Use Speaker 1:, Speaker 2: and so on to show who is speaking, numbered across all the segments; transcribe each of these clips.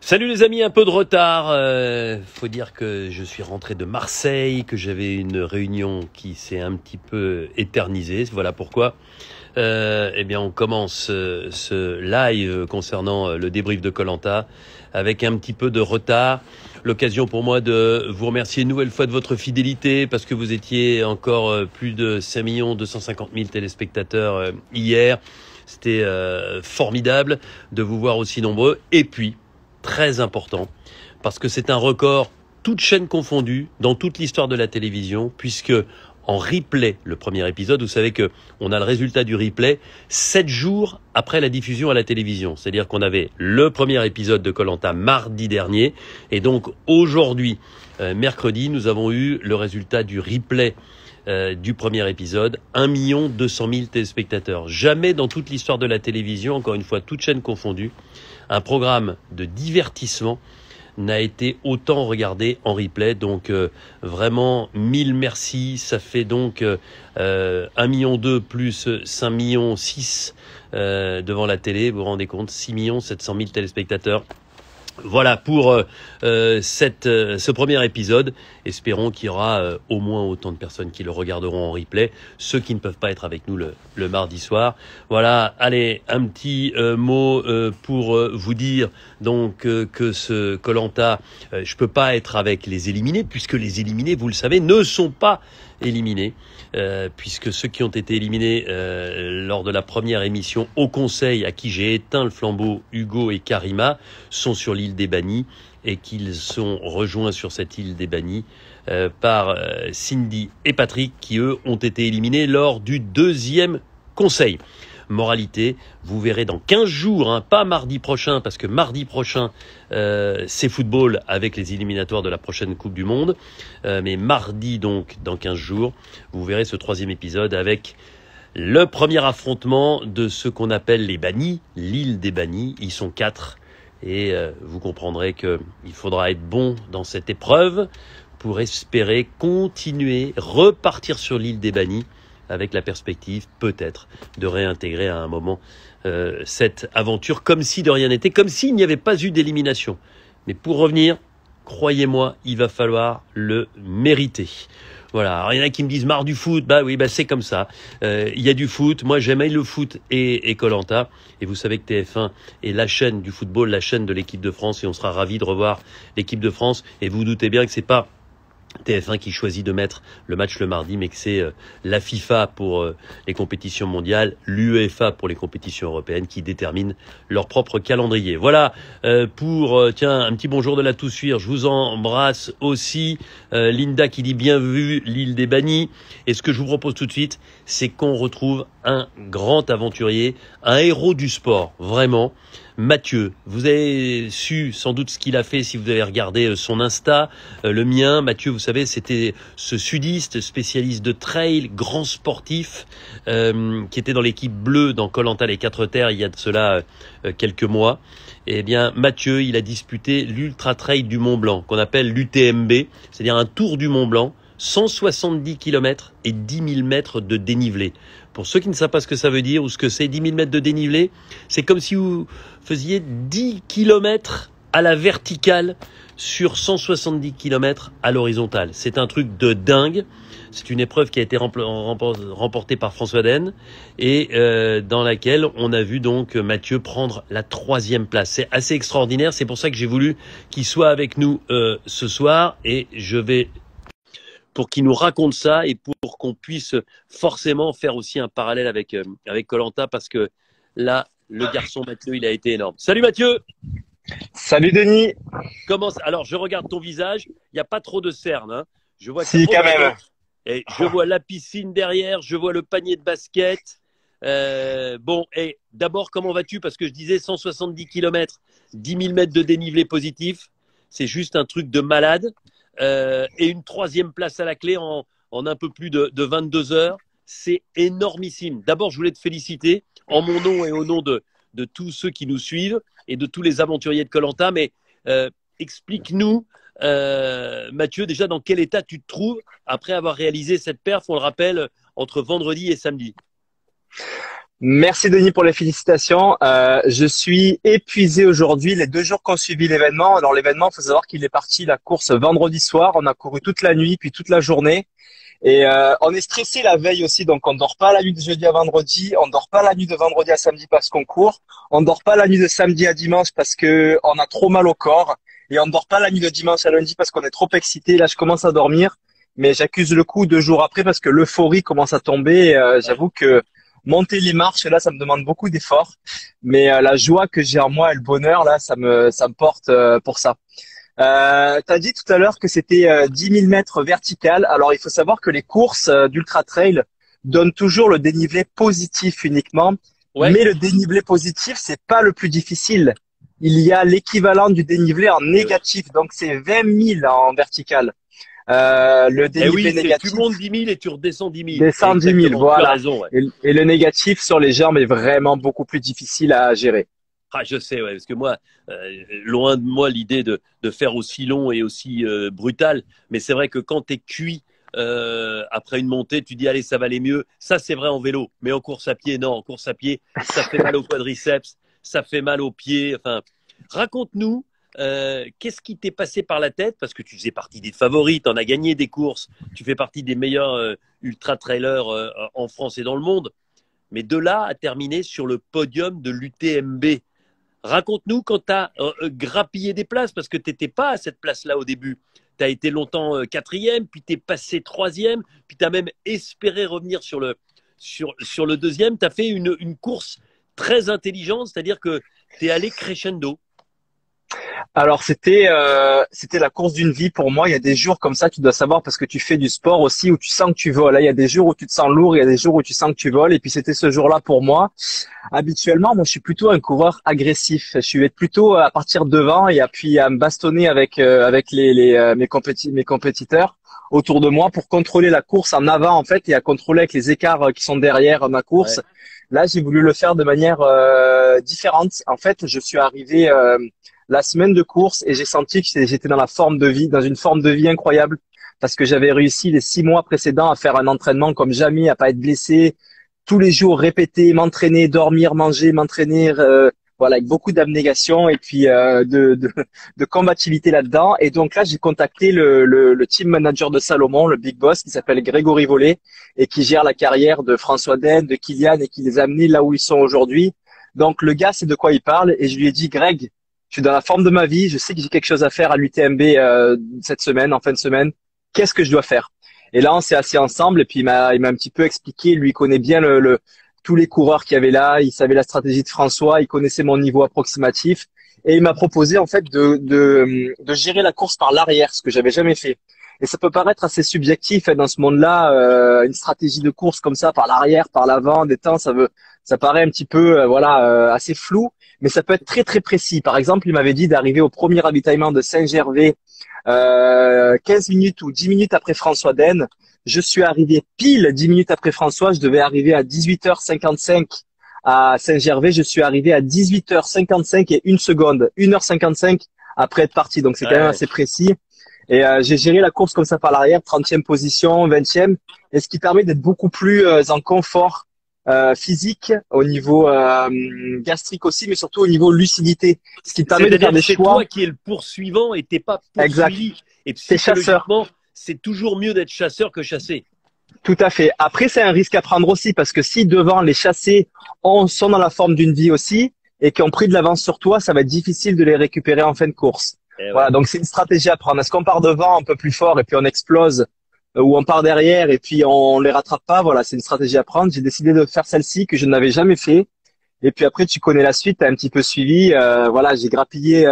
Speaker 1: Salut les amis, un peu de retard. Faut dire que je suis rentré de Marseille, que j'avais une réunion qui s'est un petit peu éternisée. Voilà pourquoi. Eh bien, on commence ce live concernant le débrief de Koh-Lanta avec un petit peu de retard. L'occasion pour moi de vous remercier une nouvelle fois de votre fidélité parce que vous étiez encore plus de 5 250 000 téléspectateurs hier. C'était formidable de vous voir aussi nombreux. Et puis, très important, parce que c'est un record, toutes chaînes confondues, dans toute l'histoire de la télévision, puisque en replay, le premier épisode, vous savez que on a le résultat du replay 7 jours après la diffusion à la télévision. C'est-à-dire qu'on avait le premier épisode de Koh-Lanta mardi dernier, et donc aujourd'hui, mercredi, nous avons eu le résultat du replay du premier épisode, 1 200 000 téléspectateurs. Jamais dans toute l'histoire de la télévision, encore une fois, toutes chaînes confondues, un programme de divertissement n'a été autant regardé en replay. Donc vraiment, 1000 merci. Ça fait donc 1,2 million plus 5,6 millions devant la télé. Vous vous rendez compte, 6 700 000 téléspectateurs. Voilà pour ce premier épisode. Espérons qu'il y aura au moins autant de personnes qui le regarderont en replay, ceux qui ne peuvent pas être avec nous le mardi soir. Voilà, allez, un petit mot pour vous dire donc que ce Koh-Lanta, je peux pas être avec les éliminés, puisque les éliminés, vous le savez, ne sont pas éliminés, puisque ceux qui ont été éliminés lors de la première émission au Conseil, à qui j'ai éteint le flambeau, Hugo et Karima, sont sur l'île des Bannis et qu'ils sont rejoints sur cette île des Bannis par Cindy et Patrick, qui eux ont été éliminés lors du deuxième Conseil. Moralité, vous verrez dans 15 jours, pas mardi prochain, parce que mardi prochain, c'est football avec les éliminatoires de la prochaine Coupe du Monde. Mais mardi, donc, dans 15 jours, vous verrez ce troisième épisode avec le premier affrontement de ce qu'on appelle les Bannis, l'île des Bannis. Ils sont 4 et vous comprendrez qu'il faudra être bon dans cette épreuve pour espérer continuer, repartir sur l'île des Bannis, avec la perspective, peut-être, de réintégrer à un moment cette aventure, comme si de rien n'était, comme s'il n'y avait pas eu d'élimination. Mais pour revenir, croyez-moi, il va falloir le mériter. Voilà, alors, il y en a qui me disent marre du foot, bah oui, c'est comme ça. Il y a du foot, moi j'aime le foot et Koh-Lanta, et vous savez que TF1 est la chaîne du football, la chaîne de l'équipe de France, et on sera ravis de revoir l'équipe de France, et vous doutez bien que c'est pas TF1 qui choisit de mettre le match le mardi, mais que c'est la FIFA pour les compétitions mondiales, l'UEFA pour les compétitions européennes qui déterminent leur propre calendrier. Voilà pour, tiens, un petit bonjour de la Toussuire, je vous embrasse aussi. Linda qui dit bien vu l'île des Bannis. Et ce que je vous propose tout de suite, c'est qu'on retrouve un grand aventurier, un héros du sport, vraiment. Mathieu, vous avez su sans doute ce qu'il a fait si vous avez regardé son Insta, le mien. Mathieu, vous savez, c'était ce sudiste, spécialiste de trail, grand sportif, qui était dans l'équipe bleue dans Koh-Lanta les 4 terres il y a de cela quelques mois. Eh bien, Mathieu, il a disputé l'Ultra Trail du Mont Blanc, qu'on appelle l'UTMB, c'est-à-dire un tour du Mont Blanc, 170 km et 10 000 mètres de dénivelé. Pour ceux qui ne savent pas ce que ça veut dire ou ce que c'est, 10 000 mètres de dénivelé, c'est comme si vous faisiez 10 km à la verticale sur 170 km à l'horizontale. C'est un truc de dingue. C'est une épreuve qui a été remportée par François Den et dans laquelle on a vu donc Mathieu prendre la 3e place. C'est assez extraordinaire. C'est pour ça que j'ai voulu qu'il soit avec nous ce soir, et je vais, pour qu'il nous raconte ça et pour qu'on puisse forcément faire aussi un parallèle avec Koh-Lanta, parce que là, le garçon Mathieu, il a été énorme. Salut Mathieu!
Speaker 2: Salut Denis.
Speaker 1: Alors, je regarde ton visage, il n'y a pas trop de cernes, hein. Je vois
Speaker 2: Si, quand même.
Speaker 1: Et je vois la piscine derrière, je vois le panier de basket. Bon, et d'abord, comment vas-tu? Parce que je disais 170 km, 10 000 mètres de dénivelé positif, c'est juste un truc de malade. Et une 3e place à la clé en un peu plus de 22 heures. C'est énormissime. D'abord, je voulais te féliciter en mon nom et au nom de tous ceux qui nous suivent et de tous les aventuriers de Koh-Lanta. Mais explique-nous, Mathieu, déjà dans quel état tu te trouves après avoir réalisé cette perf, on le rappelle, entre vendredi et samedi.
Speaker 2: Merci Denis pour les félicitations. Je suis épuisé aujourd'hui. Les 2 jours qu'on suivi l'événement. Alors l'événement, il faut savoir qu'il est parti la course vendredi soir. On a couru toute la nuit puis toute la journée. Et on est stressé la veille aussi, donc on dort pas la nuit de jeudi à vendredi, on dort pas la nuit de vendredi à samedi parce qu'on court, on dort pas la nuit de samedi à dimanche parce que on a trop mal au corps, et on dort pas la nuit de dimanche à lundi parce qu'on est trop excité. Là, je commence à dormir, mais j'accuse le coup 2 jours après parce que l'euphorie commence à tomber. Et,
Speaker 1: Ouais.
Speaker 2: j'avoue que monter les marches là, ça me demande beaucoup d'efforts, mais la joie que j'ai en moi et le bonheur là, ça me porte pour ça. Tu as dit tout à l'heure que c'était 10 000 mètres vertical. Alors, il faut savoir que les courses d'ultra trail donnent toujours le dénivelé positif uniquement,
Speaker 1: Ouais.
Speaker 2: mais le dénivelé positif, c'est pas le plus difficile. Il y a l'équivalent du dénivelé en
Speaker 1: Et oui.
Speaker 2: négatif, donc c'est 20 000 en vertical. Le
Speaker 1: Eh
Speaker 2: dénivelé
Speaker 1: oui, c'est tu
Speaker 2: négatif
Speaker 1: montes 10 000 et tu redescends 10 000.
Speaker 2: descend 10 000,
Speaker 1: Exactement. Tu as
Speaker 2: voilà.
Speaker 1: raison. Ouais.
Speaker 2: Et le négatif sur les jambes est vraiment beaucoup plus difficile à gérer.
Speaker 1: Ah, je sais, ouais, parce que moi, loin de moi l'idée de faire aussi long et aussi brutal, mais c'est vrai que quand tu es cuit après une montée, tu dis allez, ça va aller mieux. Ça, c'est vrai en vélo, mais en course à pied, non. En course à pied, ça fait mal au quadriceps, ça fait mal aux pieds. Enfin, raconte-nous, qu'est-ce qui t'est passé par la tête? Parce que tu faisais partie des favoris, tu en as gagné des courses, tu fais partie des meilleurs ultra-trailers en France et dans le monde. Mais de là à terminer sur le podium de l'UTMB. Raconte-nous quand tu as grappillé des places, parce que tu n'étais pas à cette place-là au début. Tu as été longtemps quatrième, puis tu es passé troisième, puis tu as même espéré revenir sur le deuxième. Tu as fait une course très intelligente, c'est-à-dire que tu es allé crescendo.
Speaker 2: Alors c'était la course d'une vie pour moi. Il y a des jours comme ça, tu dois savoir parce que tu fais du sport aussi où tu sens que tu voles. Là, il y a des jours où tu te sens lourd, il y a des jours où tu sens que tu voles. Et puis c'était ce jour-là pour moi. Habituellement, moi, je suis plutôt un coureur agressif. Je suis plutôt à partir devant et puis à me bastonner avec mes compétiteurs autour de moi pour contrôler la course en avant en fait et à contrôler avec les écarts qui sont derrière ma course.
Speaker 1: Ouais,
Speaker 2: Là, j'ai voulu le faire de manière différente. En fait, je suis arrivé la semaine de course et j'ai senti que j'étais dans la forme de vie, dans une forme de vie incroyable parce que j'avais réussi les 6 mois précédents à faire un entraînement comme jamais, à pas être blessé, tous les jours répéter, m'entraîner, dormir, manger, m'entraîner, voilà, avec beaucoup d'abnégation et puis de combativité là-dedans. Et donc là, j'ai contacté le team manager de Salomon, le big boss, qui s'appelle Grégory Vollet et qui gère la carrière de François Den, de Kylian et qui les a amenés là où ils sont aujourd'hui. Donc le gars, c'est de quoi il parle et je lui ai dit, Greg, je suis dans la forme de ma vie, je sais que j'ai quelque chose à faire à l'UTMB cette semaine, en fin de semaine. Qu'est-ce que je dois faire? Et là, on s'est assis ensemble et puis il m'a un petit peu expliqué. Lui, il connaît bien tous les coureurs qu'il y avait là. Il savait la stratégie de François. Il connaissait mon niveau approximatif. Et il m'a proposé, en fait, de gérer la course par l'arrière, ce que j'avais jamais fait. Et ça peut paraître assez subjectif hein, dans ce monde-là, une stratégie de course comme ça, par l'arrière, par l'avant, des temps, ça paraît un petit peu, assez flou, mais ça peut être très très précis. Par exemple, il m'avait dit d'arriver au premier ravitaillement de Saint-Gervais 15 minutes ou 10 minutes après François Den. Je suis arrivé pile 10 minutes après François. Je devais arriver à 18h55 à Saint-Gervais. Je suis arrivé à 18h55 et 1 seconde. 1h55 après être parti. Donc c'est quand même
Speaker 1: ouais.
Speaker 2: assez précis. Et j'ai géré la course comme ça par l'arrière, 30e position, 20e. Et ce qui permet d'être beaucoup plus en confort physique, au niveau gastrique aussi, mais surtout au niveau lucidité. Ce qui te permet de faire
Speaker 1: C'est-à-dire que
Speaker 2: des
Speaker 1: c'est
Speaker 2: choix
Speaker 1: toi qui es le poursuivant et t'es pas
Speaker 2: exacts.
Speaker 1: poursuivi. Et
Speaker 2: T'es chasseur.
Speaker 1: psychologiquement, c'est toujours mieux d'être chasseur que chassé.
Speaker 2: Tout à fait. Après, c'est un risque à prendre aussi parce que si devant les chassés sont dans la forme d'une vie aussi et qui ont pris de l'avance sur toi, ça va être difficile de les récupérer en fin de course.
Speaker 1: Eh
Speaker 2: Voilà,
Speaker 1: ouais.
Speaker 2: donc c'est une stratégie à prendre. Est-ce qu'on part devant un peu plus fort et puis on explose ou on part derrière et puis on les rattrape pas? Voilà, c'est une stratégie à prendre. J'ai décidé de faire celle-ci que je n'avais jamais fait. Et puis après, tu connais la suite, tu as un petit peu suivi. Voilà, j'ai grappillé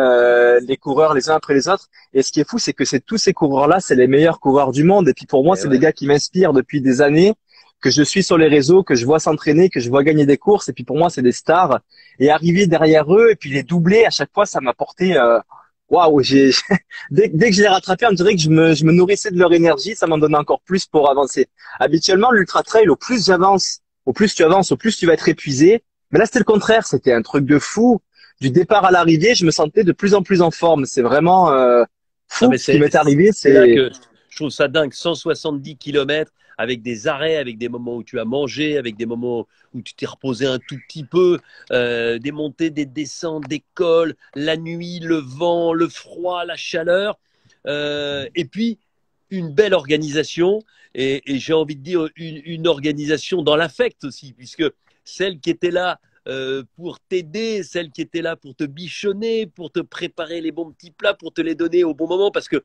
Speaker 2: les coureurs les uns après les autres. Et ce qui est fou, c'est que tous ces coureurs-là, c'est les meilleurs coureurs du monde. Et puis pour moi,
Speaker 1: Eh
Speaker 2: c'est des
Speaker 1: ouais.
Speaker 2: gars qui m'inspirent depuis des années, que je suis sur les réseaux, que je vois s'entraîner, que je vois gagner des courses. Et puis pour moi, c'est des stars. Et arriver derrière eux et puis les doubler, à chaque fois, ça m'a porté... Waouh, dès que je les rattrapais, on dirait que je me nourrissais de leur énergie. Ça m'en donnait encore plus pour avancer. Habituellement, l'ultra trail, au plus j'avance, au plus tu avances, au plus tu vas être épuisé. Mais là, c'était le contraire. C'était un truc de fou. Du départ à l'arrivée, je me sentais de plus en plus en forme. C'est vraiment
Speaker 1: Non,
Speaker 2: fou
Speaker 1: mais
Speaker 2: ce qui m'est arrivé.
Speaker 1: c'est là
Speaker 2: C'est
Speaker 1: que je trouve ça dingue. 170 kilomètres avec des arrêts, avec des moments où tu as mangé, avec des moments où tu t'es reposé un tout petit peu, des montées, des descentes, des cols, la nuit, le vent, le froid, la chaleur, et puis une belle organisation, et j'ai envie de dire une organisation dans l'affect aussi, puisque celle qui était là pour t'aider, celle qui était là pour te bichonner, pour te préparer les bons petits plats, pour te les donner au bon moment, parce que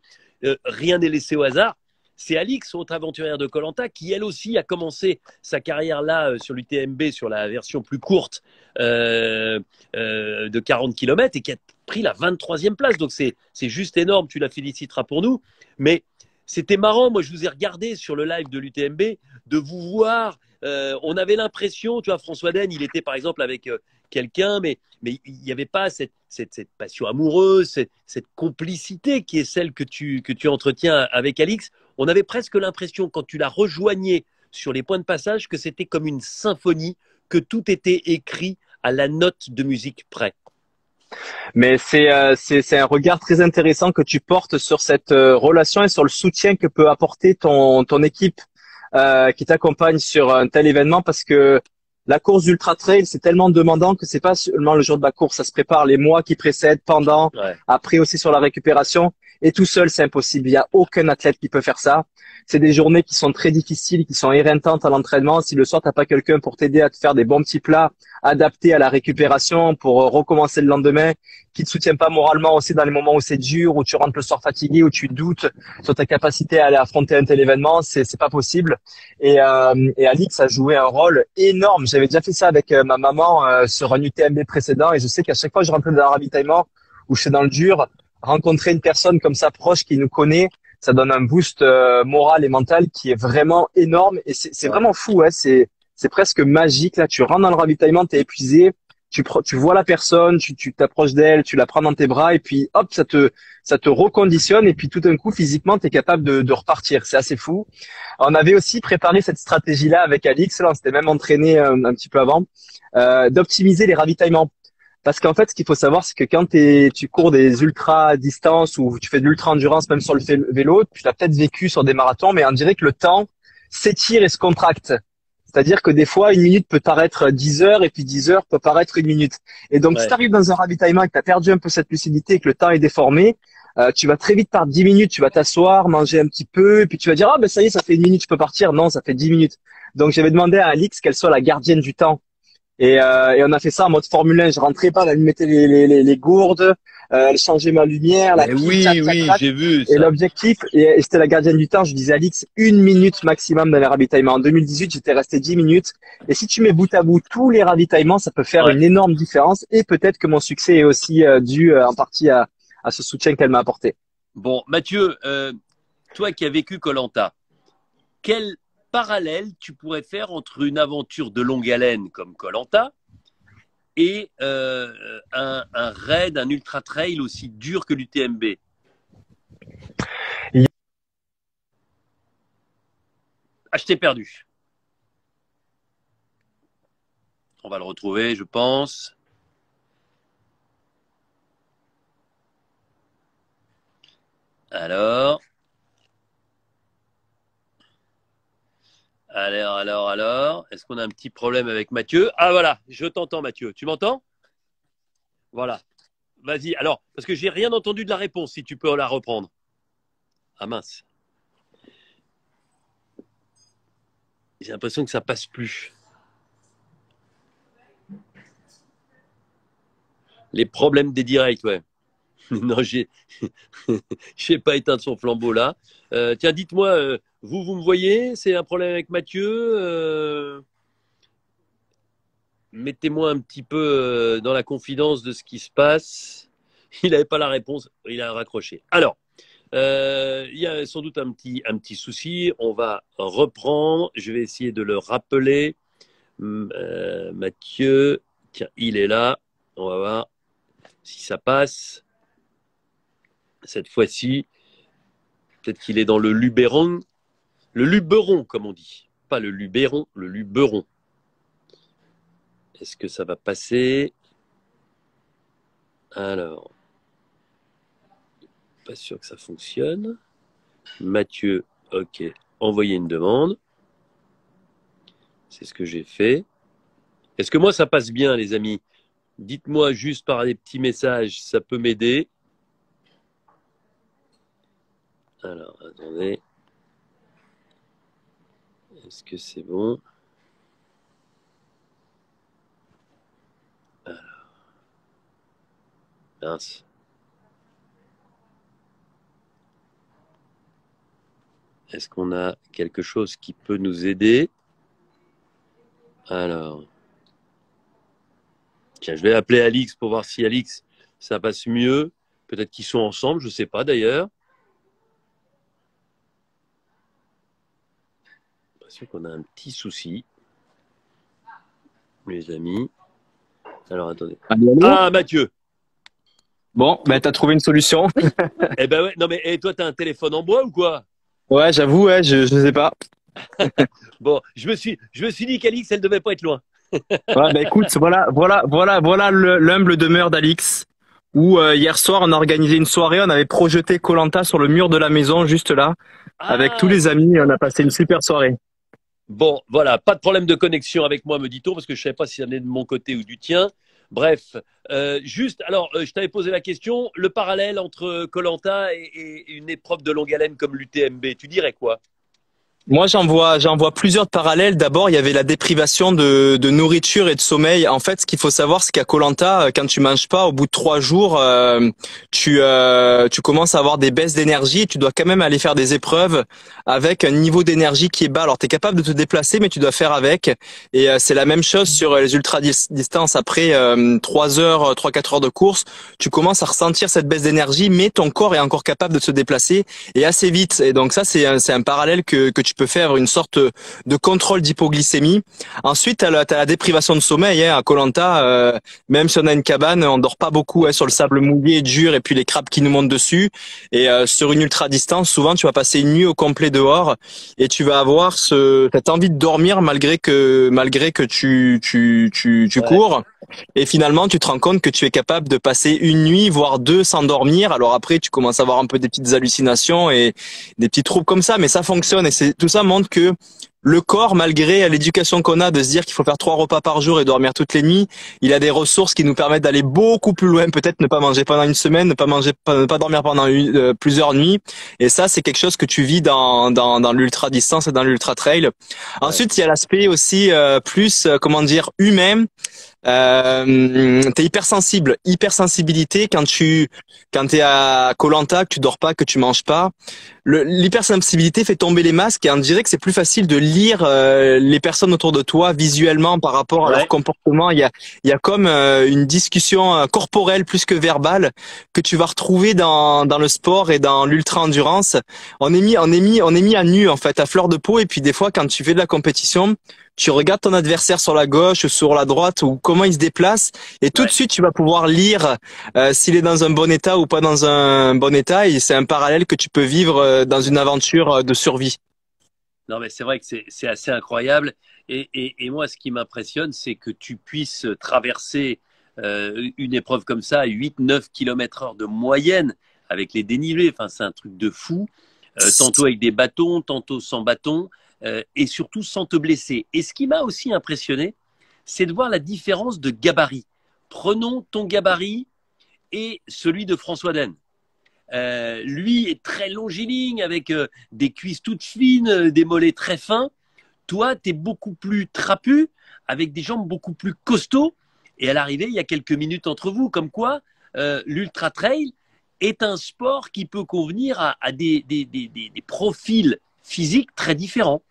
Speaker 1: rien n'est laissé au hasard. C'est Alix, autre aventurière de koh qui elle aussi a commencé sa carrière là sur l'UTMB, sur la version plus courte de 40 km et qui a pris la 23e place. Donc c'est juste énorme, tu la féliciteras pour nous. Mais c'était marrant, moi je vous ai regardé sur le live de l'UTMB, de vous voir. On avait l'impression, tu vois, François Den, il était par exemple avec quelqu'un, mais il n'y avait pas cette passion amoureuse, cette complicité qui est celle que tu entretiens avec Alix. On avait presque l'impression, quand tu la rejoignais sur les points de passage, que c'était comme une symphonie, que tout était écrit à la note de musique près.
Speaker 2: Mais c'est un regard très intéressant que tu portes sur cette relation et sur le soutien que peut apporter ton équipe qui t'accompagne sur un tel événement, parce que la course d'ultra trail, c'est tellement demandant que c'est pas seulement le jour de la course, ça se prépare les mois qui précèdent, pendant,
Speaker 1: Ouais.
Speaker 2: après aussi sur la récupération. Et tout seul, c'est impossible. Il n'y a aucun athlète qui peut faire ça. C'est des journées qui sont très difficiles, qui sont éreintantes à l'entraînement. Si le soir, t'as pas quelqu'un pour t'aider à te faire des bons petits plats adaptés à la récupération pour recommencer le lendemain, qui te soutient pas moralement aussi dans les moments où c'est dur, où tu rentres le soir fatigué, où tu doutes sur ta capacité à aller affronter un tel événement, c'est pas possible. Et Alix a joué un rôle énorme. J'avais déjà fait ça avec ma maman sur un UTMB précédent, et je sais qu'à chaque fois que je rentrais dans un ravitaillement où je suis dans le dur, rencontrer une personne comme ça proche qui nous connaît, ça donne un boost moral et mental qui est vraiment énorme. Et c'est
Speaker 1: Ouais.
Speaker 2: vraiment fou, hein. C'est presque magique. Là, tu rentres dans le ravitaillement, t'es épuisé, tu vois la personne, tu t'approches d'elle, tu la prends dans tes bras, et puis hop, ça te reconditionne, et puis tout d'un coup, physiquement, tu es capable de repartir. C'est assez fou. On avait aussi préparé cette stratégie-là avec Alix, là, on s'était même entraîné un petit peu avant, d'optimiser les ravitaillements. Parce qu'en fait, ce qu'il faut savoir, c'est que quand tu cours des ultra distances ou tu fais de l'ultra endurance, même sur le vélo, tu l'as peut-être vécu sur des marathons, mais on dirait que le temps s'étire et se contracte. C'est-à-dire que des fois, une minute peut paraître 10 heures, et puis 10 heures peut paraître une minute. Et donc, si tu
Speaker 1: Ouais.
Speaker 2: arrives dans un ravitaillement et que tu as perdu un peu cette lucidité et que le temps est déformé, tu vas très vite par 10 minutes, tu vas t'asseoir, manger un petit peu, et puis tu vas dire, ah ben ça y est, ça fait une minute, je peux partir. Non, ça fait 10 minutes. Donc, j'avais demandé à Alix qu'elle soit la gardienne du temps. Et on a fait ça en mode Formule 1. Je rentrais pas, elle me mettait les gourdes, elle changeait ma lumière, la
Speaker 1: Mais
Speaker 2: pile,
Speaker 1: oui,
Speaker 2: tac, tac,
Speaker 1: oui,
Speaker 2: tac.
Speaker 1: j'ai vu
Speaker 2: Et
Speaker 1: ça.
Speaker 2: l'objectif, et c'était la gardienne du temps, je disais Alix, une minute maximum dans les ravitaillements. En 2018, j'étais resté 10 minutes. Et si tu mets bout à bout tous les ravitaillements, ça peut faire
Speaker 1: Ouais.
Speaker 2: une énorme différence. Et peut-être que mon succès est aussi dû en partie à ce soutien qu'elle m'a apporté.
Speaker 1: Bon, Mathieu, toi qui as vécu koh quel parallèle tu pourrais faire entre une aventure de longue haleine comme koh et un raid, un ultra trail aussi dur que l'UTMB? Ah, je t'ai perdu. On va le retrouver, je pense. Alors, est-ce qu'on a un petit problème avec Mathieu? Ah voilà, je t'entends Mathieu. Tu m'entends? Voilà. Vas-y. Alors, parce que j'ai rien entendu de la réponse, si tu peux la reprendre. Ah mince. J'ai l'impression que ça passe plus. Les problèmes des directs, ouais. Non, j'ai pas éteint son flambeau là. Tiens, dites-moi, vous me voyez? C'est un problème avec Mathieu? Mettez-moi un petit peu dans la confidence de ce qui se passe. Il n'avait pas la réponse, il a raccroché. Alors, il y a sans doute un petit souci. On va reprendre. Je vais essayer de le rappeler. Mathieu, tiens, il est là. On va voir si ça passe. Cette fois-ci, peut-être qu'il est dans le Luberon. Le Luberon, comme on dit. Pas le Luberon, le Luberon. Est-ce que ça va passer? Alors, pas sûr que ça fonctionne. Mathieu, ok. Envoyer une demande. C'est ce que j'ai fait. Est-ce que moi, ça passe bien, les amis? Dites-moi juste par des petits messages, ça peut m'aider. Alors, attendez. Est-ce que c'est bon? Alors, mince. Est-ce qu'on a quelque chose qui peut nous aider? Alors, tiens, je vais appeler Alix pour voir si Alix, ça passe mieux. Peut-être qu'ils sont ensemble, je ne sais pas d'ailleurs. J'ai l'impression qu'on a un petit souci, mes amis. Alors, attendez.
Speaker 2: Allô?
Speaker 1: Ah, Mathieu!
Speaker 2: Bon, ben t'as trouvé une solution.
Speaker 1: Eh ben ouais, non mais toi, t'as un téléphone en bois ou quoi?
Speaker 2: Ouais, j'avoue, ouais, je sais pas.
Speaker 1: Bon, je me suis dit qu'Alix, elle devait pas être loin.
Speaker 2: Ouais, bah écoute, voilà l'humble demeure d'Alix. Où hier soir, on a organisé une soirée, on avait projeté koh sur le mur de la maison, juste là, avec tous
Speaker 1: Ah,
Speaker 2: les amis, et on a passé une super soirée.
Speaker 1: bon, voilà, pas de problème de connexion avec moi, me dit-on, parce que je savais pas si ça venait de mon côté ou du tien. Bref, juste, alors, je t'avais posé la question, le parallèle entre koh et une épreuve de longue haleine comme l'UTMB, tu dirais quoi?
Speaker 2: Moi, j'en vois plusieurs parallèles. D'abord, il y avait la déprivation de nourriture et de sommeil. En fait, ce qu'il faut savoir, c'est qu'à koh quand tu manges pas, au bout de 3 jours, tu commences à avoir des baisses d'énergie et tu dois quand même aller faire des épreuves avec un niveau d'énergie qui est bas. Alors, tu es capable de te déplacer, mais tu dois faire avec. Et c'est la même chose sur les ultra-distances. Après 3 heures, 3-4 heures de course, tu commences à ressentir cette baisse d'énergie, mais ton corps est encore capable de se déplacer et assez vite. Et donc ça, c'est un parallèle que tu peux faire, une sorte de contrôle d'hypoglycémie. Ensuite, t'as la déprivation de sommeil. À koh même si on a une cabane, on dort pas beaucoup sur le sable mouillé et dur, et puis les crabes qui nous montent dessus. Et sur une ultra distance, souvent, tu vas passer une nuit au complet dehors, et tu vas avoir cette envie de dormir malgré que tu
Speaker 1: Ouais,
Speaker 2: cours. Et finalement, tu te rends compte que tu es capable de passer une nuit, voire deux, sans dormir. Alors après, tu commences à avoir un peu des petites hallucinations et des petits troubles comme ça, mais ça fonctionne. Et tout ça montre que le corps, malgré l'éducation qu'on a de se dire qu'il faut faire 3 repas par jour et dormir toutes les nuits, il a des ressources qui nous permettent d'aller beaucoup plus loin. Peut-être ne pas manger pendant une semaine, ne pas dormir pendant plusieurs nuits. Et ça, c'est quelque chose que tu vis dans l'ultra distance et dans l'ultra trail.
Speaker 1: ouais,
Speaker 2: Ensuite, il y a l'aspect aussi plus, comment dire, humain. T'es hypersensibilité quand t'es à koh que tu dors pas, que tu manges pas. L'hypersensibilité fait tomber les masques et on dirait que c'est plus facile de lire les personnes autour de toi visuellement par rapport à leur
Speaker 1: ouais,
Speaker 2: comportement. Il y a comme une discussion corporelle plus que verbale que tu vas retrouver dans le sport et dans l'ultra endurance. On est mis à nu en fait, à fleur de peau, et puis des fois quand tu fais de la compétition, tu regardes ton adversaire sur la gauche, sur la droite, ou comment il se déplace, et tout de
Speaker 1: ouais.
Speaker 2: suite tu vas pouvoir lire s'il est dans un bon état ou pas dans un bon état. Et c'est un parallèle que tu peux vivre dans une aventure de survie.
Speaker 1: Non, mais c'est vrai que c'est assez incroyable. Et moi, ce qui m'impressionne, c'est que tu puisses traverser une épreuve comme ça à 8-9 km/h de moyenne avec les dénivelés. Enfin, c'est un truc de fou. Tantôt avec des bâtons, tantôt sans bâtons, et surtout sans te blesser. Et ce qui m'a aussi impressionné, c'est de voir la différence de gabarit. Prenons ton gabarit et celui de François Den. Lui est très longiligne avec des cuisses toutes fines, des mollets très fins. Toi, tu es beaucoup plus trapu avec des jambes beaucoup plus costauds. Et à l'arrivée, il y a quelques minutes entre vous, comme quoi l'ultra trail est un sport qui peut convenir à des profils physiques très différents.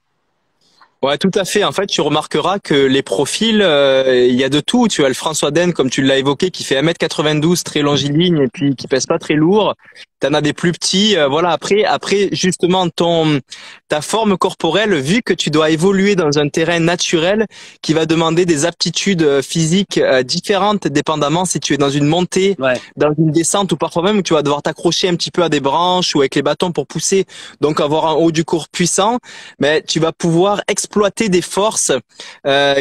Speaker 2: Ouais, tout à fait. En fait, tu remarqueras que les profils, il y a de tout. Tu as le François Den, comme tu l'as évoqué, qui fait 1m92, très longiligne, et puis qui pèse pas très lourd. T'en as des plus petits. Voilà. Après, justement, ta forme corporelle, vu que tu dois évoluer dans un terrain naturel qui va demander des aptitudes physiques différentes, dépendamment si tu es dans une montée,
Speaker 1: Ouais,
Speaker 2: dans une descente, ou parfois même tu vas devoir t'accrocher un petit peu à des branches ou avec les bâtons pour pousser, donc avoir un haut du corps puissant. Mais tu vas pouvoir exploiter des forces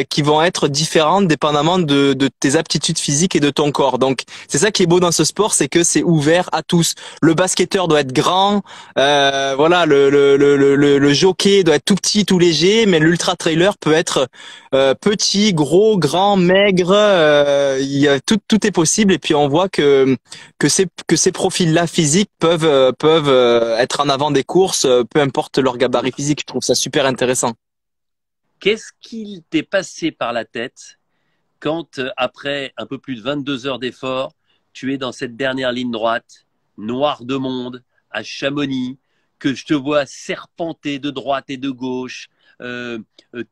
Speaker 2: qui vont être différentes dépendamment de tes aptitudes physiques et de ton corps. Donc c'est ça qui est beau dans ce sport, c'est que c'est ouvert à tous. Le le basketteur doit être grand, voilà, le jockey doit être tout petit, tout léger, mais l'ultra trailer peut être petit, gros, grand, maigre, il y a tout est possible. Et puis on voit que ces profils-là physiques peuvent être en avant des courses, peu importe leur gabarit physique. Je trouve ça super intéressant.
Speaker 1: Qu'est-ce qu'il t'est passé par la tête quand, après un peu plus de 22 heures d'effort, tu es dans cette dernière ligne droite, noire de monde, à Chamonix, que je te vois serpenter de droite et de gauche,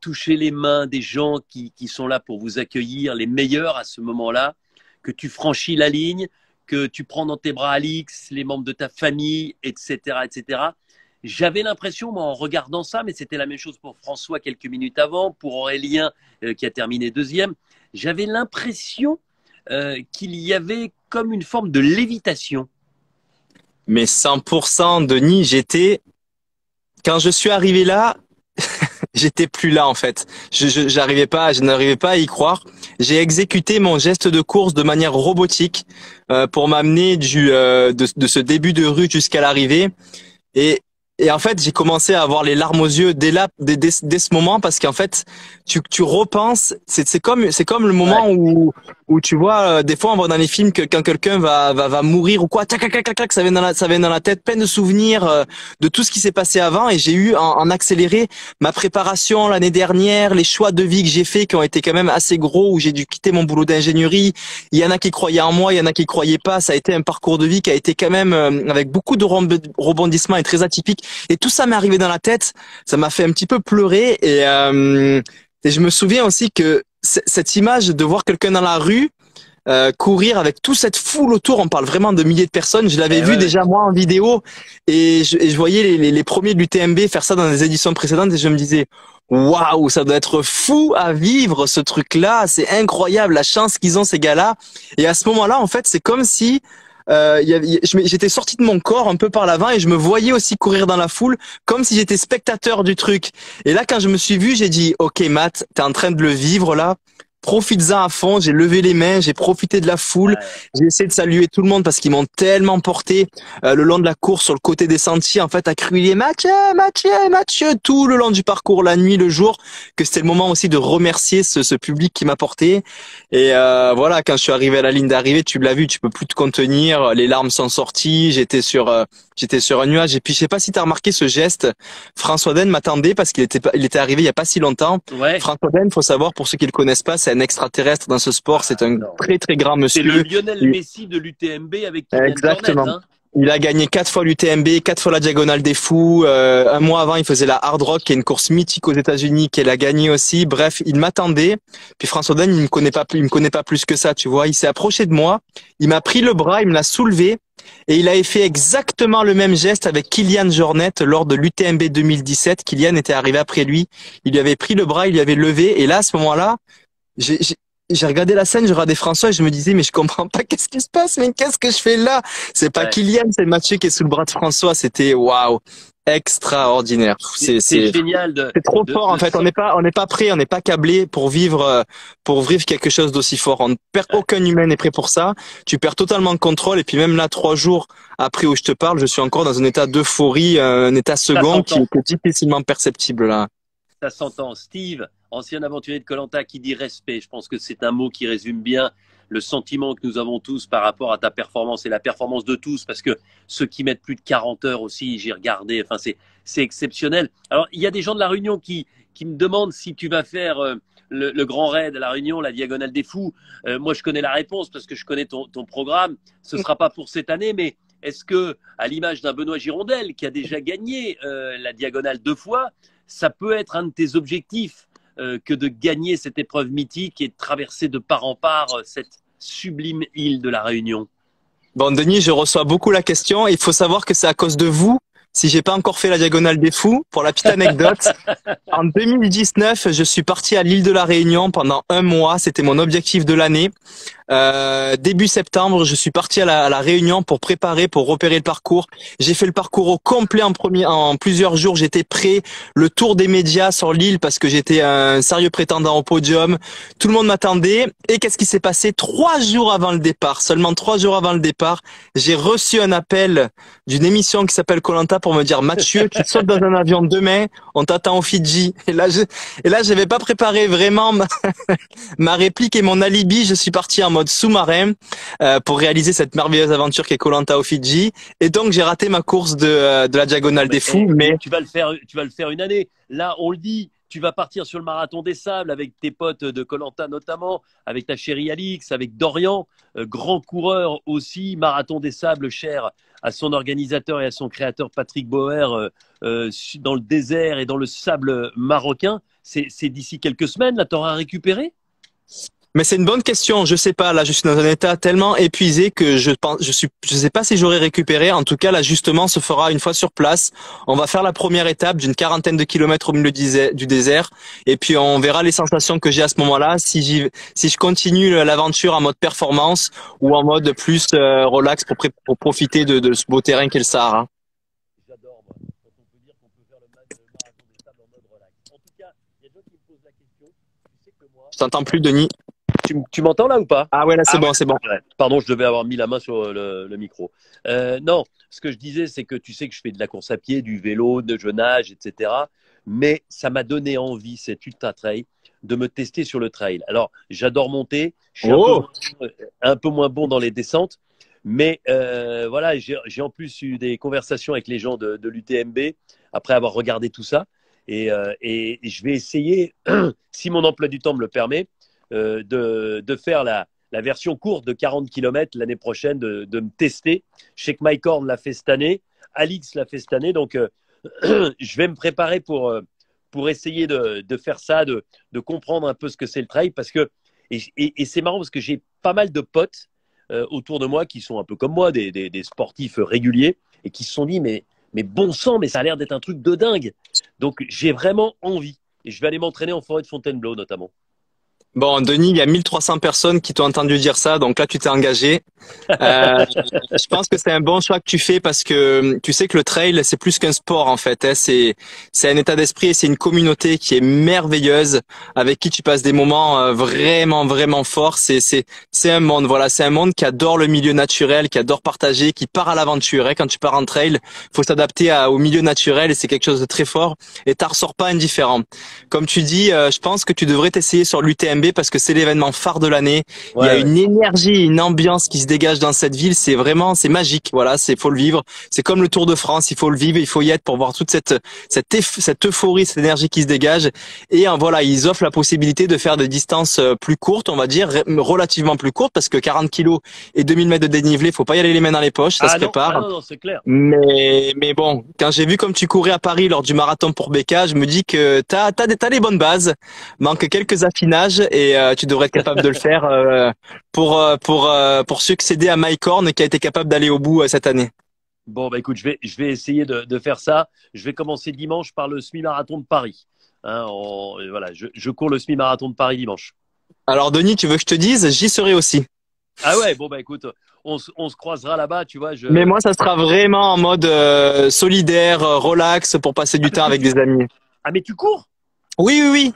Speaker 1: toucher les mains des gens qui sont là pour vous accueillir, les meilleurs à ce moment-là, que tu franchis la ligne, que tu prends dans tes bras Alix, les membres de ta famille, etc., etc. J'avais l'impression, moi, en regardant ça, mais c'était la même chose pour François quelques minutes avant, pour Aurélien qui a terminé deuxième, j'avais l'impression qu'il y avait comme une forme de lévitation.
Speaker 2: Mais 100%, Denis, quand je suis arrivé là, j'étais plus là en fait. Je n'arrivais pas à y croire. J'ai exécuté mon geste de course de manière robotique pour m'amener de ce début de rue jusqu'à l'arrivée. Et en fait, j'ai commencé à avoir les larmes aux yeux dès ce moment parce qu'en fait, tu repenses. C'est comme le moment où tu vois des fois on voit dans les films que quand quelqu'un va mourir ou quoi, tac tac tac tac, ça vient dans la tête, plein de souvenirs de tout ce qui s'est passé avant. Et j'ai eu en accéléré ma préparation l'année dernière, les choix de vie que j'ai fait qui ont été quand même assez gros, où j'ai dû quitter mon boulot d'ingénierie. Il y en a qui croyaient en moi, il y en a qui croyaient pas. Ça a été un parcours de vie qui a été quand même avec beaucoup de rebondissements et très atypique. Et tout ça m'est arrivé dans la tête, ça m'a fait un petit peu pleurer et je me souviens aussi que cette image de voir quelqu'un dans la rue courir avec toute cette foule autour, on parle vraiment de milliers de personnes, je l'avais vu déjà moi en vidéo et je voyais les premiers de l'UTMB faire ça dans les éditions précédentes et je me disais waouh, ça doit être fou à vivre ce truc-là, c'est incroyable la chance qu'ils ont ces gars-là. Et à ce moment-là, en fait, c'est comme si j'étais sorti de mon corps un peu par l'avant et je me voyais aussi courir dans la foule comme si j'étais spectateur du truc. Et là, quand je me suis vu, j'ai dit, OK, Matt, t'es en train de le vivre là. Profites-en à fond, j'ai levé les mains, j'ai profité de la foule, j'ai essayé de saluer tout le monde parce qu'ils m'ont tellement porté le long de la course sur le côté des sentiers, en fait, à crier Mathieu, Mathieu, Mathieu, tout le long du parcours, la nuit, le jour, que c'était le moment aussi de remercier ce public qui m'a porté. Et voilà, quand je suis arrivé à la ligne d'arrivée, tu l'as vu, tu peux plus te contenir, les larmes sont sorties, j'étais sur un nuage. Et puis je sais pas si tu as remarqué ce geste, François Den m'attendait parce qu'il était arrivé il y a pas si longtemps.
Speaker 1: Ouais.
Speaker 2: François Den, faut savoir, pour ceux qui le connaissent pas, c'est un extraterrestre dans ce sport, c'est un très très grand monsieur.
Speaker 1: C'est le Lionel Messi de l'UTMB avec qui
Speaker 2: Exactement.
Speaker 1: Jornet, hein.
Speaker 2: Il a gagné 4 fois l'UTMB, 4 fois la Diagonale des Fous. Un mois avant, il faisait la Hard Rock, qui est une course mythique aux États-Unis, qu'elle a gagné aussi. Bref, il m'attendait. Puis François Den, il me connaît pas plus que ça, tu vois. Il s'est approché de moi, il m'a pris le bras, il me l'a soulevé, et il avait fait exactement le même geste avec Kilian Jornet lors de l'UTMB 2017. Kilian était arrivé après lui. Il lui avait pris le bras, il lui avait levé, et là, à ce moment-là, j'ai regardé la scène, je regardais François et je me disais, mais je comprends pas qu'est-ce qui se passe, mais qu'est-ce que je fais là? C'est pas Kilian, c'est Mathieu qui est sous le bras de François. C'était waouh, extraordinaire. C'est
Speaker 1: génial
Speaker 2: c'est trop fort en fait. On n'est pas prêt, on n'est pas câblé pour vivre quelque chose d'aussi fort. On ne perd aucun humain n'est prêt pour ça. Tu perds totalement le contrôle et puis même là, 3 jours après où je te parle, je suis encore dans un état d'euphorie, un état second qui est difficilement perceptible là.
Speaker 1: Ça s'entend. Steve, ancien aventurier de Koh-Lanta, qui dit respect. Je pense que c'est un mot qui résume bien le sentiment que nous avons tous par rapport à ta performance et la performance de tous, parce que ceux qui mettent plus de 40 heures aussi, j'ai regardé, enfin c'est exceptionnel. Alors, il y a des gens de la Réunion qui me demandent si tu vas faire le grand raid à la Réunion, la Diagonale des Fous. Moi, je connais la réponse parce que je connais ton programme. Ce sera pas pour cette année, mais est-ce que, à l'image d'un Benoît Girondel qui a déjà gagné la Diagonale 2 fois, ça peut être un de tes objectifs que de gagner cette épreuve mythique et de traverser de part en part cette sublime île de la Réunion?
Speaker 2: Bon, Denis, je reçois beaucoup la question. Il faut savoir que c'est à cause de vous si j'ai pas encore fait la diagonale des fous. Pour la petite anecdote, en 2019, je suis parti à l'île de la Réunion pendant un mois. C'était mon objectif de l'année. Début septembre, je suis parti à la Réunion pour préparer, pour repérer le parcours. J'ai fait le parcours au complet en plusieurs jours. J'étais prêt. Le tour des médias sur l'île parce que j'étais un sérieux prétendant au podium. Tout le monde m'attendait. Et qu'est-ce qui s'est passé? 3 jours avant le départ, seulement 3 jours avant le départ, j'ai reçu un appel d'une émission qui s'appelle koh pour me dire Mathieu, tu sautes dans un avion demain, on t'attend au Fidji. Et là, j'avais pas préparé vraiment ma réplique et mon alibi. Je suis parti en mode sous-marin pour réaliser cette merveilleuse aventure qu'est koh au Fidji. Et donc j'ai raté ma course de la diagonale des fous. Mais
Speaker 1: tu vas le faire une année. Là, on le dit. Tu vas partir sur le marathon des sables avec tes potes de koh notamment, avec ta chérie Alix, avec Dorian, grand coureur aussi, marathon des sables cher à son organisateur et à son créateur Patrick Bauer dans le désert et dans le sable marocain. C'est d'ici quelques semaines, là, tu auras récupéré?
Speaker 2: Mais c'est une bonne question. Je sais pas. Là, je suis dans un état tellement épuisé que je sais pas si j'aurai récupéré. En tout cas, l'ajustement se fera une fois sur place. On va faire la première étape d'une 40aine de kilomètres au milieu du désert. Et puis, on verra les sensations que j'ai à ce moment-là. Si je continue l'aventure en mode performance ou en mode plus relax pour profiter de ce beau terrain qu'est le Sahara.
Speaker 1: J'adore, moi, quand on peut dire qu'on peut faire le marathon des sables en mode relax. En tout cas, il y a d'autres qui me posent la question. Tu sais que moi...
Speaker 2: Je t'entends plus, Denis.
Speaker 1: Tu m'entends là ou pas?
Speaker 2: Ah ouais, là c'est bon,
Speaker 1: ouais.
Speaker 2: c'est bon.
Speaker 1: Ouais. Pardon, je devais avoir mis la main sur le micro. Non, ce que je disais, c'est que tu sais que je fais de la course à pied, du vélo, je nage, etc. Mais ça m'a donné envie, cette ultra trail, de me tester sur le trail. Alors, j'adore monter, je suis un peu moins bon dans les descentes, mais voilà, j'ai en plus eu des conversations avec les gens de l'UTMB après avoir regardé tout ça. Et je vais essayer, si mon emploi du temps me le permet, de faire la version courte de 40 km l'année prochaine, de me tester. Je sais que Mike Horn l'a fait cette année, Alix l'a fait cette année, donc je vais me préparer pour essayer de faire ça, de comprendre un peu ce que c'est le trail, parce que et c'est marrant parce que j'ai pas mal de potes autour de moi qui sont un peu comme moi, des sportifs réguliers, et qui se sont dit mais bon sang, mais ça a l'air d'être un truc de dingue. Donc j'ai vraiment envie, et je vais aller m'entraîner en forêt de Fontainebleau notamment.
Speaker 2: Bon, Denis, il y a 1300 personnes qui t'ont entendu dire ça, donc là, tu t'es engagé. Je pense que c'est un bon choix que tu fais parce que tu sais que le trail, c'est plus qu'un sport, en fait. Hein. C'est un état d'esprit et c'est une communauté qui est merveilleuse, avec qui tu passes des moments vraiment, vraiment forts. C'est un monde, voilà, c'est un monde qui adore le milieu naturel, qui adore partager, qui part à l'aventure. Hein. Quand tu pars en trail, faut s'adapter au milieu naturel et c'est quelque chose de très fort et t'en ressors pas indifférent. Comme tu dis, je pense que tu devrais t'essayer sur l'UTMB parce que c'est l'événement phare de l'année. Ouais, il y a une énergie, une ambiance qui se dégage dans cette ville. C'est magique. Voilà, faut le vivre. C'est comme le Tour de France. Il faut le vivre. Il faut y être pour voir toute cette euphorie, cette énergie qui se dégage. Et voilà, ils offrent la possibilité de faire des distances plus courtes, on va dire, relativement plus courtes parce que 40 kilos et 2000 mètres de dénivelé, faut pas y aller les mains dans les poches. Ça se prépare.
Speaker 1: Non, c'est clair.
Speaker 2: Mais bon, quand j'ai vu comme tu courais à Paris lors du marathon pour Becca, je me dis que t'as les bonnes bases. Manque quelques affinages et tu devrais être capable de le faire pour succéder à Mike Horn qui a été capable d'aller au bout cette année.
Speaker 1: Bon, bah écoute, je vais essayer de faire ça. Je vais commencer dimanche par le semi-marathon de Paris. Hein, voilà, je cours le semi-marathon de Paris dimanche.
Speaker 2: Alors Denis, tu veux que je te dise, j'y serai aussi.
Speaker 1: Ah ouais, bon bah écoute, on se croisera là-bas, tu vois.
Speaker 2: Mais moi, ça sera vraiment en mode solidaire, relax, pour passer du temps avec des amis.
Speaker 1: Ah mais tu cours?
Speaker 2: Oui.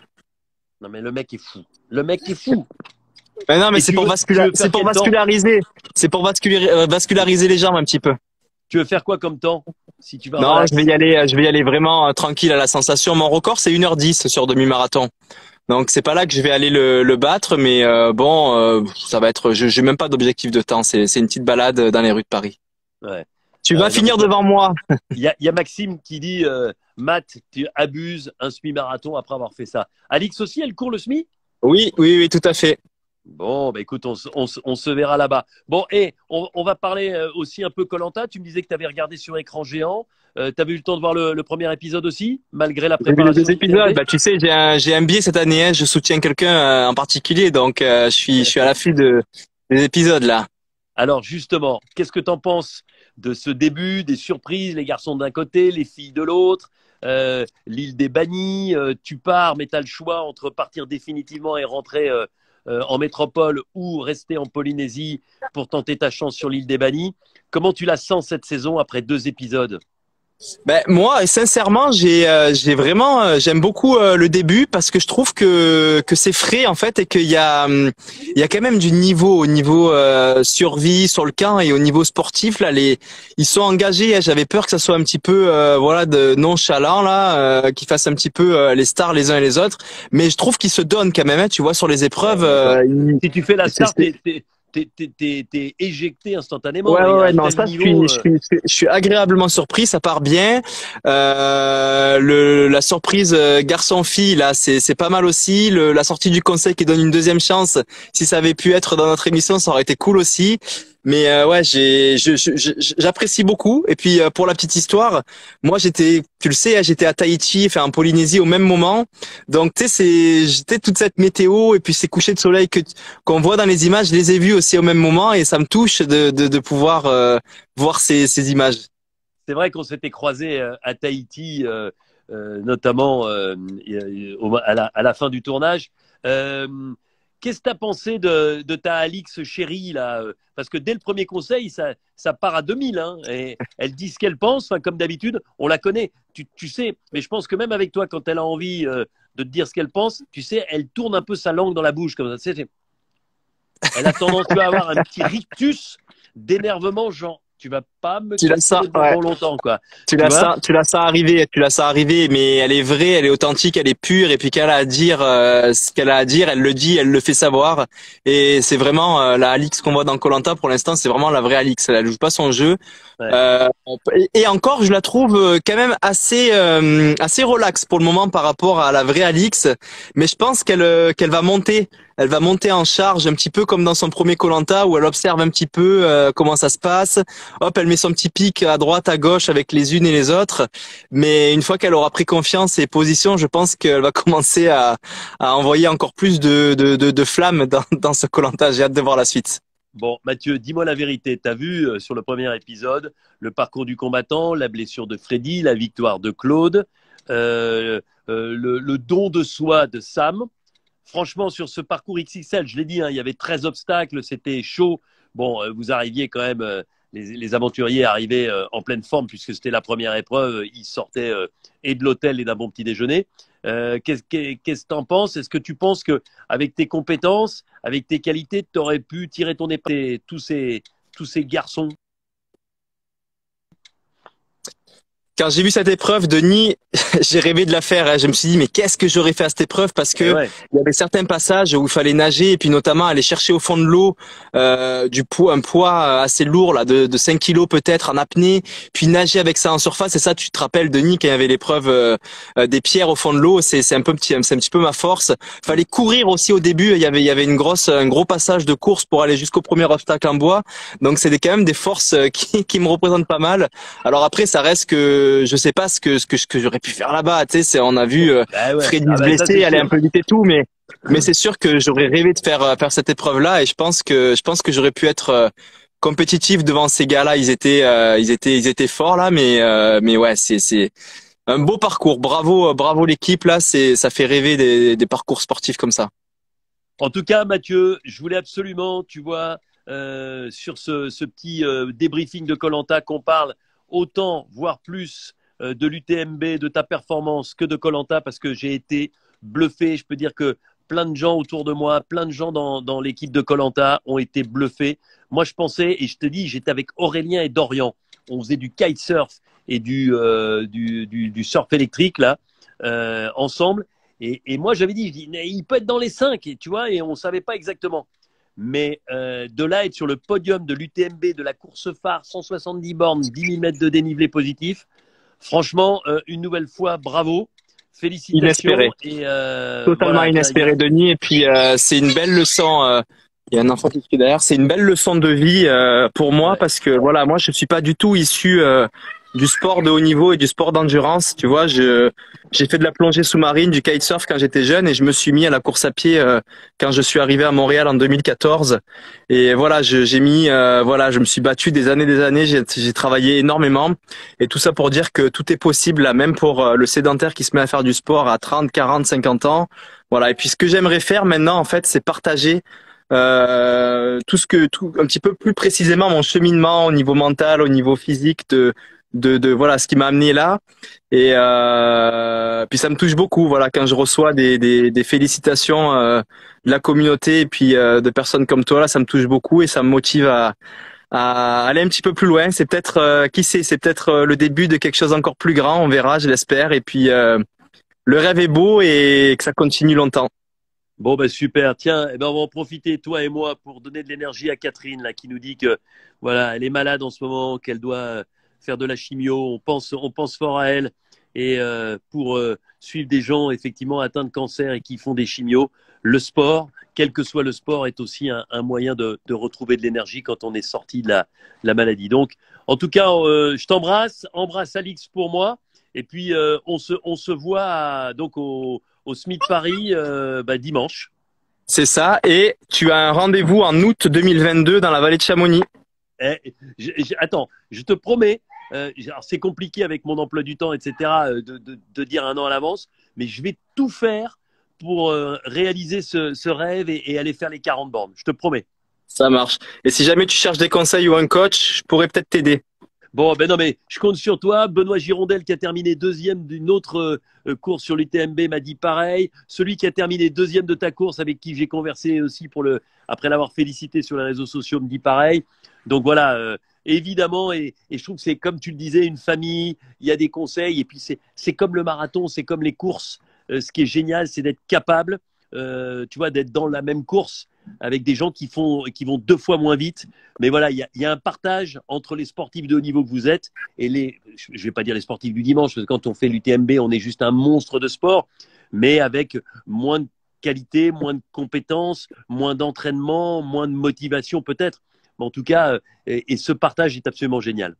Speaker 1: Non mais le mec est fou. Le mec est fou.
Speaker 2: Mais non, mais c'est pour vasculariser. C'est pour vasculariser les jambes un petit peu.
Speaker 1: Tu veux faire quoi comme temps si tu vas?
Speaker 2: Non, je vais y aller vraiment tranquille à la sensation. Mon record, c'est 1h10 sur demi-marathon. Donc c'est pas là que je vais aller le battre, mais ça va être. J'ai même pas d'objectif de temps. C'est une petite balade dans les rues de Paris.
Speaker 1: Ouais.
Speaker 2: Tu vas finir devant moi.
Speaker 1: Il y a Maxime qui dit Matt, tu abuses un semi-marathon après avoir fait ça. Alix aussi, elle court le semi?
Speaker 2: Oui, tout à fait.
Speaker 1: Bon, bah écoute, on se verra là-bas. Bon, et on va parler aussi un peu koh. Tu me disais que tu avais regardé sur écran géant. Tu avais eu le temps de voir le premier épisode aussi, malgré la préparation?
Speaker 2: J'ai vu les 2 épisodes. Bah, tu sais, j'ai un biais cette année. Hein. Je soutiens quelqu'un en particulier, donc je suis à l'affût des épisodes là.
Speaker 1: Alors justement, qu'est-ce que tu en penses de ce début, des surprises, les garçons d'un côté, les filles de l'autre, l'île des Bannis, tu pars, mais tu as le choix entre partir définitivement et rentrer en métropole ou rester en Polynésie pour tenter ta chance sur l'île des Bannis. Comment tu la sens cette saison après 2 épisodes?
Speaker 2: Ben moi, sincèrement, j'ai vraiment j'aime beaucoup le début parce que je trouve que c'est frais en fait et qu'il y a quand même du niveau au niveau survie sur le camp et au niveau sportif là ils sont engagés. J'avais peur que ça soit un petit peu voilà de nonchalant là qu'ils fassent un petit peu les stars les uns et les autres, mais je trouve qu'ils se donnent quand même. Hein, tu vois sur les épreuves.
Speaker 1: Si tu fais la star, t'es éjecté instantanément.
Speaker 2: Ouais, non, ça, je suis agréablement surpris, ça part bien. La surprise garçon-fille, là, c'est pas mal aussi. La sortie du conseil qui donne une deuxième chance, si ça avait pu être dans notre émission, ça aurait été cool aussi. Mais ouais, j'apprécie beaucoup. Et puis pour la petite histoire, moi tu le sais, j'étais à Tahiti, enfin en Polynésie au même moment. Donc tu sais, j'étais toute cette météo et puis ces couchers de soleil qu'on voit dans les images, je les ai vus aussi au même moment et ça me touche de pouvoir voir ces images.
Speaker 1: C'est vrai qu'on s'était croisés à Tahiti, notamment à la fin du tournage. Qu'est-ce que tu as pensé de ta Alix chérie là? Parce que dès le premier conseil, ça part à 2000. Hein, et elle dit ce qu'elle pense. Enfin, comme d'habitude, on la connaît. Tu sais, mais je pense que même avec toi, quand elle a envie de te dire ce qu'elle pense, tu sais, elle tourne un peu sa langue dans la bouche comme ça. Elle a tendance à avoir un petit rictus d'énervement, genre. Tu vas pas me casser les bonbons longtemps, quoi.
Speaker 2: Tu la sens arriver, mais elle est vraie, elle est authentique, elle est pure, et puis qu'elle a à dire ce qu'elle a à dire, elle le dit, elle le fait savoir, et c'est vraiment la Alix qu'on voit dans koh pour l'instant, c'est vraiment la vraie Alix. Elle joue pas son jeu, ouais. Et encore, je la trouve quand même assez relax pour le moment par rapport à la vraie Alix, mais je pense qu'elle va monter. Elle va monter en charge un petit peu comme dans son premier koh où elle observe un petit peu comment ça se passe. Hop, elle met son petit pic à droite, à gauche avec les unes et les autres. Mais une fois qu'elle aura pris confiance et position, je pense qu'elle va commencer à envoyer encore plus de flammes dans ce koh. J'ai hâte de voir la suite.
Speaker 1: Bon, Mathieu, dis-moi la vérité. Tu as vu sur le premier épisode le parcours du combattant, la blessure de Freddy, la victoire de Claude, le don de soi de Sam. Franchement, sur ce parcours XXL, je l'ai dit, hein, il y avait 13 obstacles, c'était chaud. Bon, vous arriviez quand même, les aventuriers arrivaient en pleine forme puisque c'était la première épreuve. Ils sortaient et de l'hôtel et d'un bon petit déjeuner. Qu'est-ce que tu en penses? Est-ce que tu penses que avec tes compétences, avec tes qualités, tu aurais pu tirer ton épée tous ces garçons?
Speaker 2: Quand j'ai vu cette épreuve, Denis, j'ai rêvé de la faire. Hein. Je me suis dit, mais qu'est-ce que j'aurais fait à cette épreuve? Parce que il y avait certains passages où il fallait nager et puis notamment aller chercher au fond de l'eau un poids assez lourd là, de 5 kilos peut-être en apnée, puis nager avec ça en surface. Et ça, tu te rappelles, Denis, quand il y avait l'épreuve des pierres au fond de l'eau, c'est un petit peu ma force. Fallait courir aussi au début. Il y avait un gros passage de course pour aller jusqu'au premier obstacle en bois. Donc c'est quand même des forces qui me représentent pas mal. Alors après, ça reste que je sais pas ce que j'aurais pu faire là-bas. Tu sais, on a vu Freddy se blesser, aller un peu vite et tout, mais c'est sûr que j'aurais rêvé de faire cette épreuve-là, et je pense que j'aurais pu être compétitif devant ces gars-là. Ils étaient forts là, mais ouais, c'est un beau parcours. Bravo l'équipe là. Ça fait rêver des parcours sportifs comme ça.
Speaker 1: En tout cas, Mathieu, je voulais absolument, tu vois, sur ce petit débriefing de koh-Lanta qu'on parle autant, voire plus, de l'UTMB, de ta performance que de koh-Lanta, parce que j'ai été bluffé. Je peux dire que plein de gens autour de moi, plein de gens dans l'équipe de koh-Lanta ont été bluffés. Moi, je pensais, et je te dis, j'étais avec Aurélien et Dorian. On faisait du kitesurf et du surf électrique, là, ensemble. Et moi, j'avais dit, il peut être dans les 5, et, tu vois, et on ne savait pas exactement. Mais de là, être sur le podium de l'UTMB, de la course phare, 170 bornes, 10 000 mètres de dénivelé positif, franchement, une nouvelle fois, bravo. Félicitations.
Speaker 2: Inespéré. Totalement inespéré, Denis. Et puis, c'est une belle leçon. Il y a un enfant qui crie derrière. C'est une belle leçon de vie pour moi, parce que voilà, moi, je suis pas du tout issu du sport de haut niveau et du sport d'endurance. Tu vois, j'ai fait de la plongée sous-marine, du kitesurf quand j'étais jeune et je me suis mis à la course à pied quand je suis arrivé à Montréal en 2014. Et voilà, j'ai mis, voilà, je me suis battu des années, j'ai travaillé énormément. Et tout ça pour dire que tout est possible, là, même pour le sédentaire qui se met à faire du sport à 30, 40, 50 ans. Voilà. Et puis ce que j'aimerais faire maintenant, en fait, c'est partager tout un petit peu plus précisément mon cheminement au niveau mental, au niveau physique de voilà ce qui m'a amené là. Et puis ça me touche beaucoup, voilà, quand je reçois des félicitations de la communauté et puis de personnes comme toi là, ça me touche beaucoup et ça me motive à aller un petit peu plus loin. C'est peut-être qui sait, c'est peut-être le début de quelque chose encore plus grand, on verra, je l'espère. Et puis le rêve est beau et que ça continue longtemps.
Speaker 1: Bon, ben super. Tiens, eh ben, on va en profiter, toi et moi, pour donner de l'énergie à Catherine, là, qui nous dit que, voilà, elle est malade en ce moment, qu'elle doit faire de la chimio. On pense fort à elle. Et pour suivre des gens, effectivement, atteints de cancer et qui font des chimios, le sport, quel que soit le sport, est aussi un moyen de retrouver de l'énergie quand on est sorti de la maladie. Donc, en tout cas, je t'embrasse. Embrasse Alix pour moi. Et puis, on se voit donc au SMIC Paris dimanche.
Speaker 2: C'est ça. Et tu as un rendez-vous en août 2022 dans la vallée de Chamonix.
Speaker 1: Attends, je te promets, c'est compliqué avec mon emploi du temps, etc., de dire un an à l'avance, mais je vais tout faire pour réaliser ce rêve et aller faire les 40 bornes. Je te promets.
Speaker 2: Ça marche. Et si jamais tu cherches des conseils ou un coach, je pourrais peut-être t'aider.
Speaker 1: Bon, ben non, mais je compte sur toi. Benoît Girondel, qui a terminé deuxième d'une autre course sur l'UTMB, m'a dit pareil. Celui qui a terminé deuxième de ta course, avec qui j'ai conversé aussi après l'avoir félicité sur les réseaux sociaux, me dit pareil. Donc voilà, évidemment, et je trouve que c'est comme tu le disais, une famille, il y a des conseils, et puis c'est comme le marathon, c'est comme les courses. Ce qui est génial, c'est d'être capable, tu vois, d'être dans la même course avec des gens qui vont 2 fois moins vite. Mais voilà, il y a un partage entre les sportifs de haut niveau que vous êtes et je vais pas dire les sportifs du dimanche, parce que quand on fait l'UTMB, on est juste un monstre de sport, mais avec moins de qualité, moins de compétences, moins d'entraînement, moins de motivation peut-être. Mais en tout cas, et ce partage est absolument génial.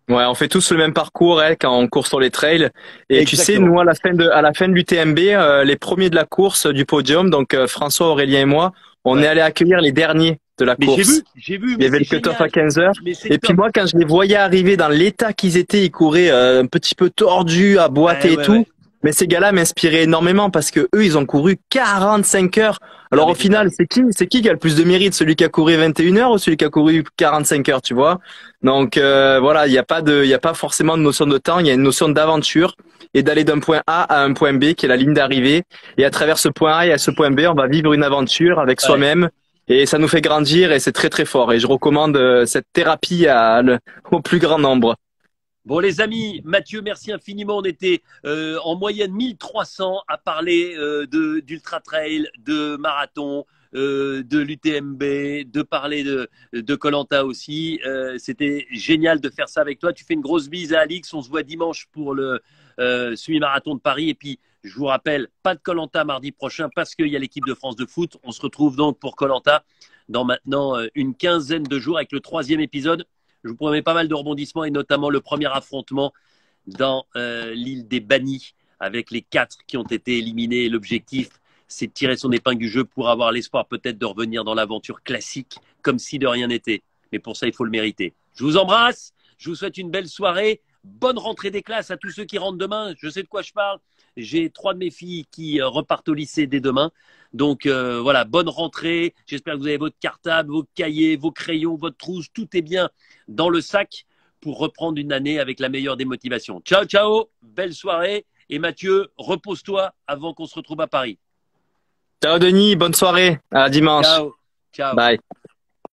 Speaker 2: Ouais, on fait tous le même parcours quand on court sur les trails. Et tu sais,
Speaker 1: Exactement.
Speaker 2: nous, à la fin de l'UTMB, les premiers de la course du podium, donc François, Aurélien et moi, on est
Speaker 1: Ouais.
Speaker 2: allé accueillir les derniers de la
Speaker 1: Mais
Speaker 2: course.
Speaker 1: j'ai vu,
Speaker 2: Il y
Speaker 1: mais
Speaker 2: avait
Speaker 1: c'est
Speaker 2: le cut-off à
Speaker 1: génial.
Speaker 2: 15 heures.
Speaker 1: Mais c'est
Speaker 2: Et puis
Speaker 1: top.
Speaker 2: moi, quand je les voyais arriver dans l'état qu'ils étaient, ils couraient un petit peu tordus, à
Speaker 1: Ouais,
Speaker 2: boiter et
Speaker 1: ouais, ouais.
Speaker 2: tout. Mais ces gars-là m'inspiraient énormément parce que eux, ils ont couru 45 heures.
Speaker 1: Non,
Speaker 2: Alors au
Speaker 1: mais c'est ça.
Speaker 2: final, c'est qui a le plus de mérite? Celui qui a couru 21 heures ou celui qui a couru 45 heures, tu vois? Donc voilà, il y a pas forcément de notion de temps, il y a une notion d'aventure et d'aller d'un point A à un point B qui est la ligne d'arrivée. Et à travers ce point A et à ce point B, on va vivre une aventure avec
Speaker 1: Ouais.
Speaker 2: soi-même. Et ça nous fait grandir et c'est très très fort. Et je recommande cette thérapie au plus grand nombre.
Speaker 1: Bon, les amis, Mathieu, merci infiniment. On était en moyenne 1300 à parler d'ultra trail, de marathon, de l'UTMB, de parler de koh aussi. C'était génial de faire ça avec toi. Tu fais une grosse bise à Alix. On se voit dimanche pour le semi-marathon de Paris. Et puis, je vous rappelle, pas de koh mardi prochain parce qu'il y a l'équipe de France de foot. On se retrouve donc pour koh dans maintenant une quinzaine de jours avec le 3e épisode. Je vous promets pas mal de rebondissements et notamment le premier affrontement dans l'île des Bannis avec les 4 qui ont été éliminés. L'objectif, c'est de tirer son épingle du jeu pour avoir l'espoir peut-être de revenir dans l'aventure classique comme si de rien n'était. Mais pour ça, il faut le mériter. Je vous embrasse. Je vous souhaite une belle soirée. Bonne rentrée des classes à tous ceux qui rentrent demain. Je sais de quoi je parle. J'ai 3 de mes filles qui repartent au lycée dès demain. Donc voilà, bonne rentrée. J'espère que vous avez votre cartable, vos cahiers, vos crayons, votre trousse. Tout est bien dans le sac pour reprendre une année avec la meilleure des motivations. Ciao, ciao. Belle soirée. Et Mathieu, repose-toi avant qu'on se retrouve à Paris.
Speaker 2: Ciao Denis, bonne soirée. À dimanche.
Speaker 1: Ciao. Ciao.
Speaker 2: Bye.